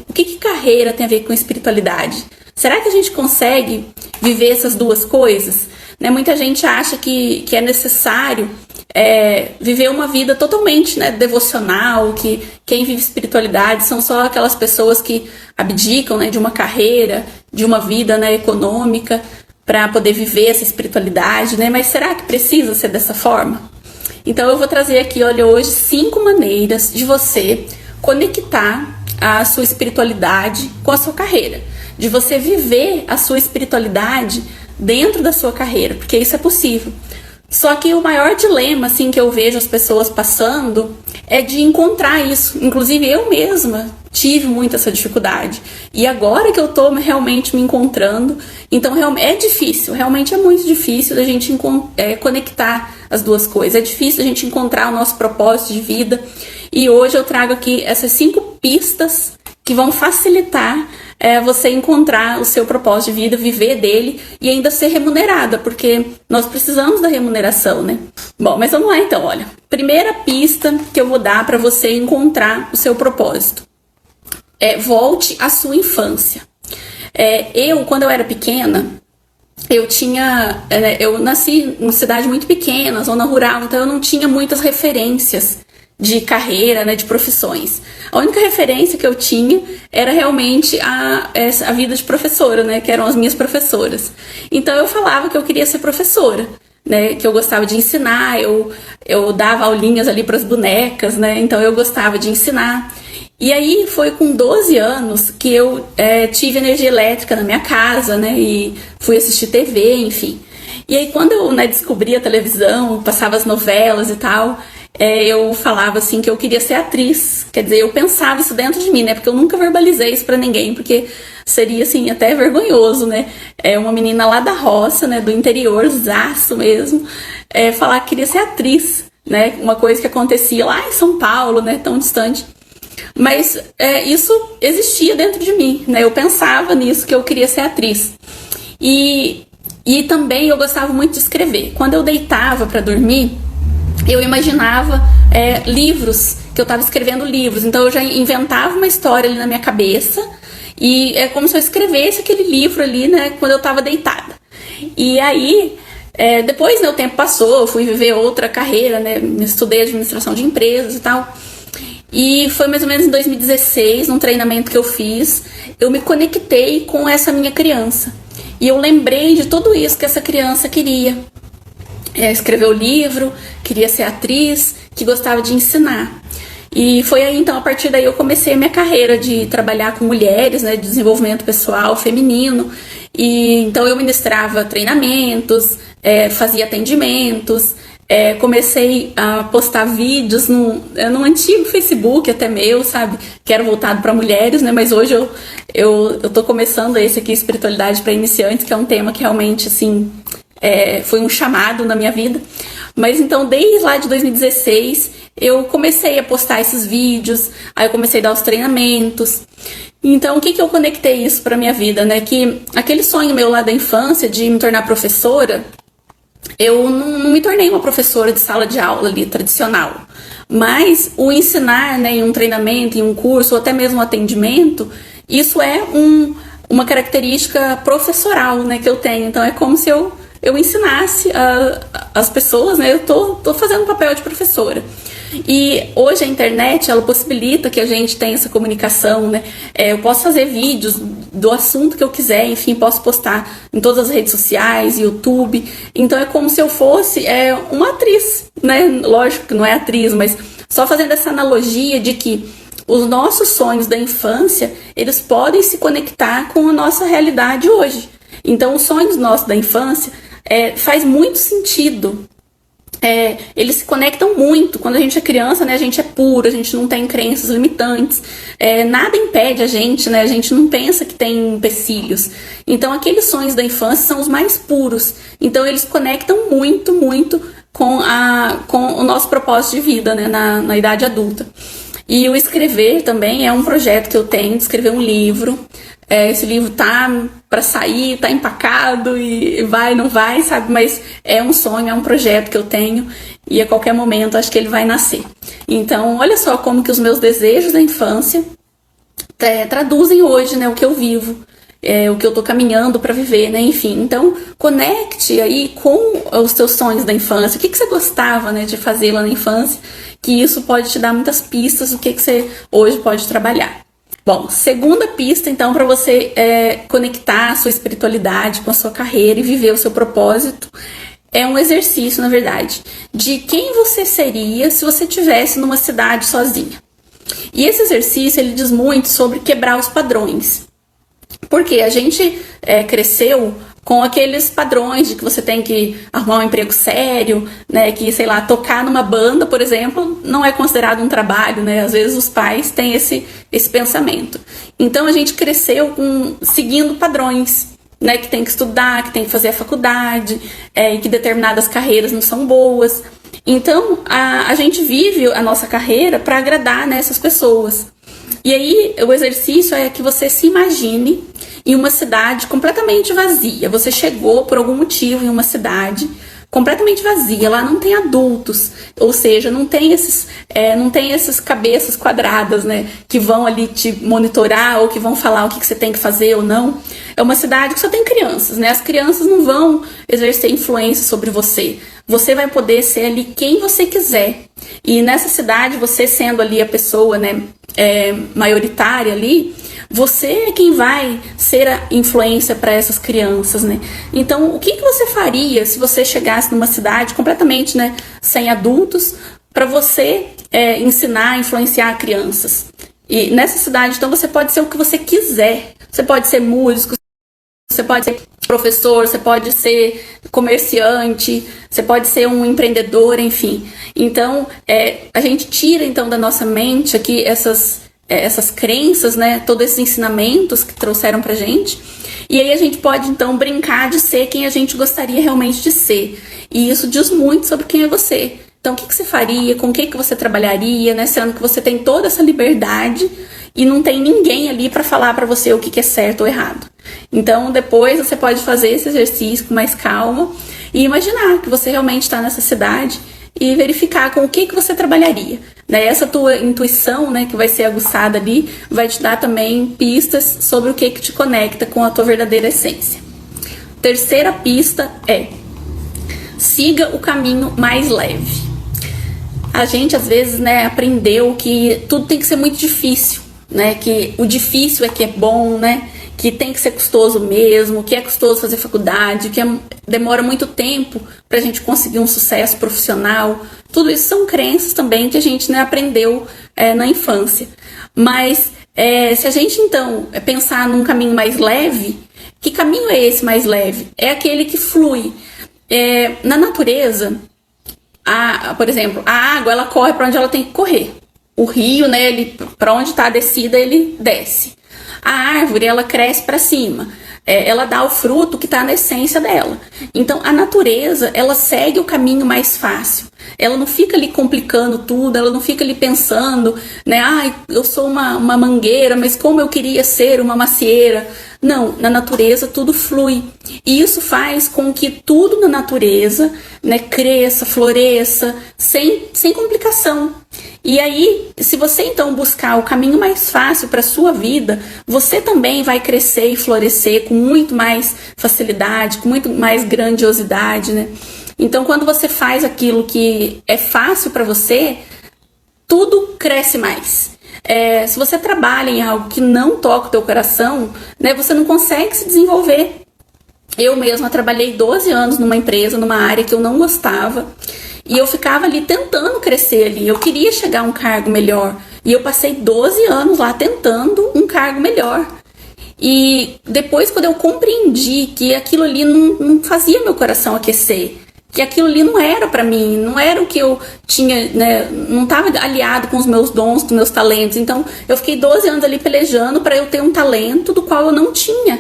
o que que carreira tem a ver com espiritualidade? Será que a gente consegue viver essas duas coisas? Né? Muita gente acha que é necessário viver uma vida totalmente, né, devocional, que quem vive espiritualidade são só aquelas pessoas que abdicam, né, de uma carreira, de uma vida, né, econômica, para poder viver essa espiritualidade, né? Mas será que precisa ser dessa forma? Então eu vou trazer aqui, olha, hoje 5 maneiras de você conectar a sua espiritualidade com a sua carreira, de você viver a sua espiritualidade dentro da sua carreira, porque isso é possível. Só que o maior dilema, assim, que eu vejo as pessoas passando é de encontrar isso. Inclusive eu mesma tive muito essa dificuldade. E agora que eu tô realmente me encontrando, então é difícil, realmente é muito difícil da gente conectar as duas coisas. É difícil a gente encontrar o nosso propósito de vida. E hoje eu trago aqui essas 5 pistas que vão facilitar você encontrar o seu propósito de vida, viver dele e ainda ser remunerada, porque nós precisamos da remuneração, né? Bom, mas vamos lá então, olha. Primeira pista que eu vou dar para você encontrar o seu propósito. Volte à sua infância. Quando eu era pequena, eu nasci numa cidade muito pequena, zona rural, então eu não tinha muitas referências de carreira, né, de profissões. A única referência que eu tinha era realmente a vida de professora, né, que eram as minhas professoras. Então eu falava que eu queria ser professora, né, que eu gostava de ensinar, eu dava aulinhas ali para as bonecas, né, então eu gostava de ensinar. E aí foi com 12 anos que eu tive energia elétrica na minha casa, né, e fui assistir TV, enfim. E aí quando eu, né, descobri a televisão, passava as novelas e tal, eu falava assim que eu queria ser atriz. Quer dizer, eu pensava isso dentro de mim, né? Porque eu nunca verbalizei isso pra ninguém, porque seria assim até vergonhoso, né? Uma menina lá da roça, né, do interiorzaço mesmo, falar que queria ser atriz, né? Uma coisa que acontecia lá em São Paulo, né, tão distante. Mas isso existia dentro de mim, né? Eu pensava nisso, que eu queria ser atriz. E também eu gostava muito de escrever. Quando eu deitava pra dormir, eu imaginava livros, que eu estava escrevendo livros. Então eu já inventava uma história ali na minha cabeça e é como se eu escrevesse aquele livro ali, né, quando eu estava deitada. E aí, depois, né, o tempo passou, eu fui viver outra carreira, né, estudei administração de empresas e tal. E foi mais ou menos em 2016, num treinamento que eu fiz, eu me conectei com essa minha criança. E eu lembrei de tudo isso que essa criança queria. Escreveu livro, queria ser atriz, que gostava de ensinar. E foi aí, então, a partir daí eu comecei a minha carreira de trabalhar com mulheres, né, de desenvolvimento pessoal feminino. E então eu ministrava treinamentos, fazia atendimentos, comecei a postar vídeos no antigo Facebook até meu, sabe, que era voltado para mulheres, né, mas hoje eu tô começando esse aqui, Espiritualidade para Iniciantes, que é um tema que realmente, assim, foi um chamado na minha vida. Mas então, desde lá de 2016, eu comecei a postar esses vídeos, aí eu comecei a dar os treinamentos. Então, o que eu conectei isso pra minha vida, né? Que aquele sonho meu lá da infância de me tornar professora, eu não me tornei uma professora de sala de aula ali, tradicional. Mas o ensinar, né, em um treinamento, em um curso, ou até mesmo um atendimento, isso é uma característica professoral, né, que eu tenho. Então, é como se eu ensinasse as pessoas, né? Eu tô fazendo um papel de professora. E hoje a internet, ela possibilita que a gente tenha essa comunicação, né? Eu posso fazer vídeos do assunto que eu quiser, enfim, posso postar em todas as redes sociais, YouTube. Então é como se eu fosse uma atriz, né? Lógico que não é atriz, mas só fazendo essa analogia de que os nossos sonhos da infância, eles podem se conectar com a nossa realidade hoje. Então os sonhos nossos da infância faz muito sentido. Eles se conectam muito. Quando a gente é criança, né, a gente é puro, a gente não tem crenças limitantes, nada impede a gente, né, a gente não pensa que tem empecilhos. Então aqueles sonhos da infância são os mais puros. Então eles conectam muito, muito com o nosso propósito de vida, né, na idade adulta. E o escrever também é um projeto que eu tenho, de escrever um livro. Esse livro tá para sair, tá empacado e vai, não vai, sabe? Mas é um sonho, é um projeto que eu tenho e a qualquer momento acho que ele vai nascer. Então, olha só como que os meus desejos da infância traduzem hoje, né, o que eu vivo, o que eu tô caminhando para viver, né, enfim. Então, conecte aí com os teus sonhos da infância. O que você gostava, né, de fazer lá na infância, que isso pode te dar muitas pistas do que você hoje pode trabalhar. Bom, segunda pista, então, para você conectar a sua espiritualidade com a sua carreira e viver o seu propósito, é um exercício, na verdade, de quem você seria se você estivesse numa cidade sozinha. E esse exercício, ele diz muito sobre quebrar os padrões. Porque a gente cresceu com aqueles padrões de que você tem que arrumar um emprego sério, né, que, sei lá, tocar numa banda, por exemplo, não é considerado um trabalho, né, às vezes os pais têm esse pensamento. Então a gente cresceu seguindo padrões, né, que tem que estudar, que tem que fazer a faculdade, e que determinadas carreiras não são boas. Então a gente vive a nossa carreira para agradar, né, essas pessoas. E aí o exercício é que você se imagine em uma cidade completamente vazia. Você chegou por algum motivo em uma cidade completamente vazia, lá não tem adultos, ou seja, não tem esses cabeças quadradas, né, que vão ali te monitorar ou que vão falar o que você tem que fazer ou não. É uma cidade que só tem crianças, né, as crianças não vão exercer influência sobre você. Você vai poder ser ali quem você quiser. E nessa cidade, você sendo ali a pessoa, né, maioritária ali, você é quem vai ser a influência para essas crianças, né? Então, o que você faria se você chegasse numa cidade completamente, né, sem adultos, para você ensinar, influenciar crianças? E nessa cidade, então, você pode ser o que você quiser. Você pode ser músico, você pode ser professor, você pode ser comerciante, você pode ser um empreendedor, enfim. Então, a gente tira então da nossa mente aqui essas crenças, né, todos esses ensinamentos que trouxeram pra gente, e aí a gente pode então brincar de ser quem a gente gostaria realmente de ser, e isso diz muito sobre quem é você. Então, o que você faria, com o que você trabalharia, né, sendo que você tem toda essa liberdade e não tem ninguém ali para falar para você o que é certo ou errado. Então, depois você pode fazer esse exercício com mais calma e imaginar que você realmente está nessa cidade e verificar com o que você trabalharia. Né? Essa tua intuição, né, que vai ser aguçada ali, vai te dar também pistas sobre o que te conecta com a tua verdadeira essência. Terceira pista é: siga o caminho mais leve. A gente, às vezes, né, aprendeu que tudo tem que ser muito difícil, né? Que o difícil é que é bom, né? Que tem que ser custoso mesmo, que é custoso fazer faculdade, que demora muito tempo pra gente conseguir um sucesso profissional. Tudo isso são crenças também que a gente, né, aprendeu na infância. Mas se a gente então pensar num caminho mais leve, que caminho é esse mais leve? É aquele que flui. Na natureza, por exemplo, a água ela corre para onde ela tem que correr. O rio, né, para onde está a descida, ele desce. A árvore, ela cresce para cima. Ela dá o fruto que está na essência dela. Então, a natureza, ela segue o caminho mais fácil. Ela não fica ali complicando tudo, ela não fica ali pensando, né? Eu sou uma mangueira, mas como eu queria ser uma macieira. Não, na natureza tudo flui. E isso faz com que tudo na natureza, né, cresça, floresça, sem complicação. E aí, se você então buscar o caminho mais fácil para a sua vida, você também vai crescer e florescer com muito mais facilidade, com muito mais grandiosidade, né? Então, quando você faz aquilo que é fácil para você, tudo cresce mais. Se você trabalha em algo que não toca o teu coração, né, você não consegue se desenvolver. Eu mesma trabalhei 12 anos numa empresa, numa área que eu não gostava, e eu ficava ali tentando crescer ali. Eu queria chegar a um cargo melhor, e eu passei 12 anos lá tentando um cargo melhor. E depois, quando eu compreendi que aquilo ali não fazia meu coração aquecer, que aquilo ali não era pra mim, não era o que eu tinha, né, não estava aliado com os meus dons, com os meus talentos. Então, eu fiquei 12 anos ali pelejando para eu ter um talento do qual eu não tinha.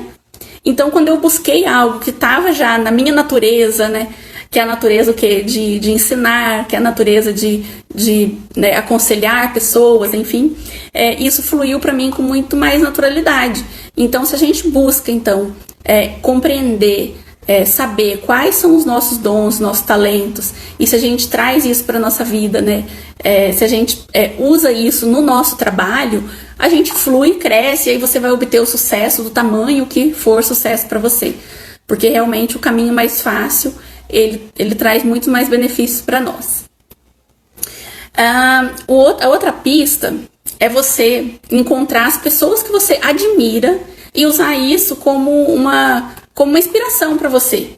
Então, quando eu busquei algo que estava já na minha natureza, né, que é a natureza o quê? De ensinar, que é a natureza de né, aconselhar pessoas, enfim, isso fluiu para mim com muito mais naturalidade. Então, se a gente busca, então, compreender saber quais são os nossos dons, nossos talentos, e se a gente traz isso para nossa vida, né? Se a gente usa isso no nosso trabalho, a gente flui, cresce, e aí você vai obter o sucesso do tamanho que for sucesso para você. Porque realmente o caminho mais fácil, ele traz muito mais benefícios para nós. A outra pista é você encontrar as pessoas que você admira e usar isso como uma inspiração para você.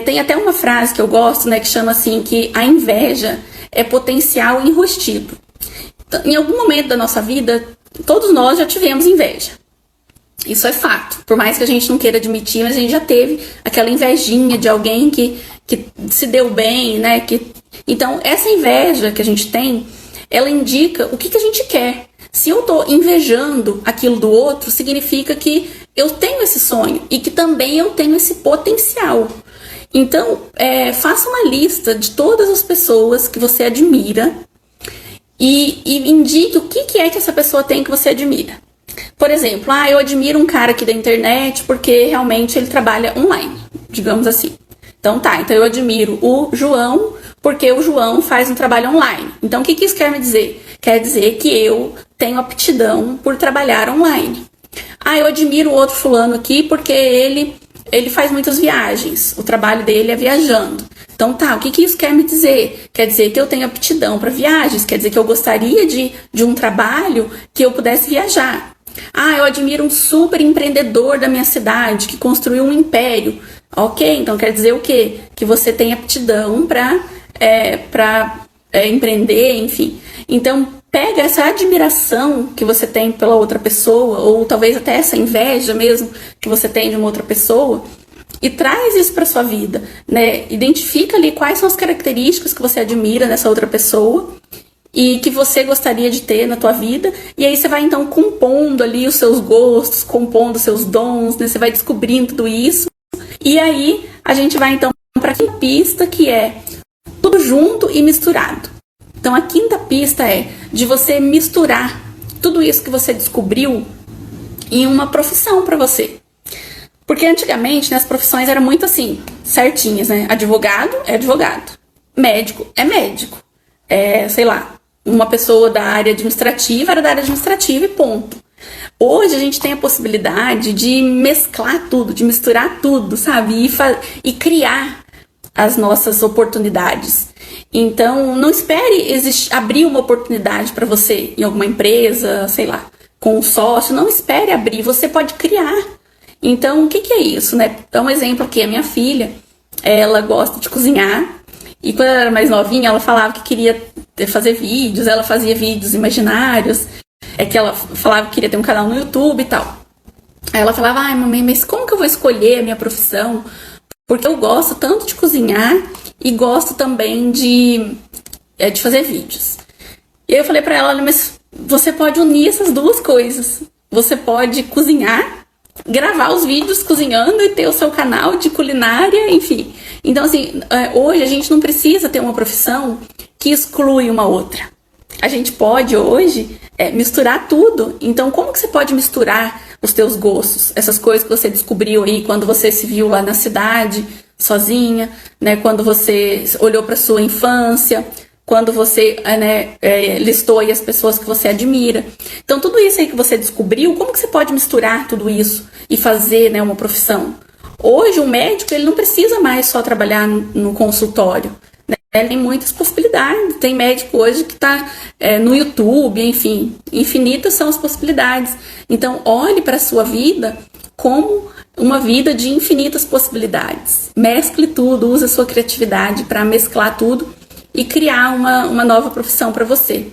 Tem até uma frase que eu gosto, né, que chama assim, que a inveja é potencial enrustido. Então, em algum momento da nossa vida, todos nós já tivemos inveja. Isso é fato. Por mais que a gente não queira admitir, mas a gente já teve aquela invejinha de alguém que se deu bem, né? Então, essa inveja que a gente tem, ela indica o que a gente quer. Se eu tô invejando aquilo do outro, significa que eu tenho esse sonho e que também eu tenho esse potencial. Então, faça uma lista de todas as pessoas que você admira e indique o que é que essa pessoa tem que você admira. Por exemplo, eu admiro um cara aqui da internet porque realmente ele trabalha online, digamos assim. Então então eu admiro o João porque o João faz um trabalho online. Então o que isso quer me dizer? Quer dizer que eu tenho aptidão por trabalhar online. Eu admiro o outro fulano aqui porque ele faz muitas viagens, o trabalho dele é viajando. Então o que isso quer me dizer? Quer dizer que eu tenho aptidão para viagens, quer dizer que eu gostaria de um trabalho que eu pudesse viajar. Eu admiro um super empreendedor da minha cidade que construiu um império. Ok, então quer dizer o quê? Que você tem aptidão para empreender, enfim. Então pega essa admiração que você tem pela outra pessoa, ou talvez até essa inveja mesmo que você tem de uma outra pessoa, e traz isso para sua vida, né? Identifica ali quais são as características que você admira nessa outra pessoa e que você gostaria de ter na tua vida, e aí você vai então compondo ali os seus gostos, compondo os seus dons, né? Você vai descobrindo tudo isso, e aí a gente vai então para a quinta pista, que é tudo junto e misturado. Então a quinta pista é de você misturar tudo isso que você descobriu em uma profissão para você. Porque antigamente, né, as profissões eram muito assim, certinhas, né? Advogado é advogado, médico é médico, sei lá, uma pessoa da área administrativa era da área administrativa e ponto. Hoje a gente tem a possibilidade de mesclar tudo, de misturar tudo, sabe? E criar as nossas oportunidades. Então, não espere abrir uma oportunidade para você em alguma empresa, sei lá, com um sócio. Não espere abrir, você pode criar. Então, o que é isso, né? Então, um exemplo aqui, a minha filha, ela gosta de cozinhar. E quando ela era mais novinha, ela falava que queria fazer vídeos, ela fazia vídeos imaginários, que ela falava que queria ter um canal no YouTube e tal. Aí ela falava, mamãe, mas como que eu vou escolher a minha profissão? Porque eu gosto tanto de cozinhar e gosto também de fazer vídeos. E aí eu falei pra ela, olha, mas você pode unir essas duas coisas. Você pode cozinhar, gravar os vídeos cozinhando e ter o seu canal de culinária, enfim. Então, assim, hoje a gente não precisa ter uma profissão que exclui uma outra. A gente pode hoje misturar tudo. Então, como que você pode misturar os teus gostos? Essas coisas que você descobriu aí quando você se viu lá na cidade, sozinha, né? Quando você olhou para sua infância, quando você listou aí as pessoas que você admira. Então, tudo isso aí que você descobriu, como que você pode misturar tudo isso e fazer, né, uma profissão? Hoje, o médico ele não precisa mais só trabalhar no consultório. Tem muitas possibilidades. Tem médico hoje que está no YouTube, enfim, infinitas são as possibilidades. Então, olhe para a sua vida como uma vida de infinitas possibilidades. Mescle tudo, use a sua criatividade para mesclar tudo e criar uma nova profissão para você.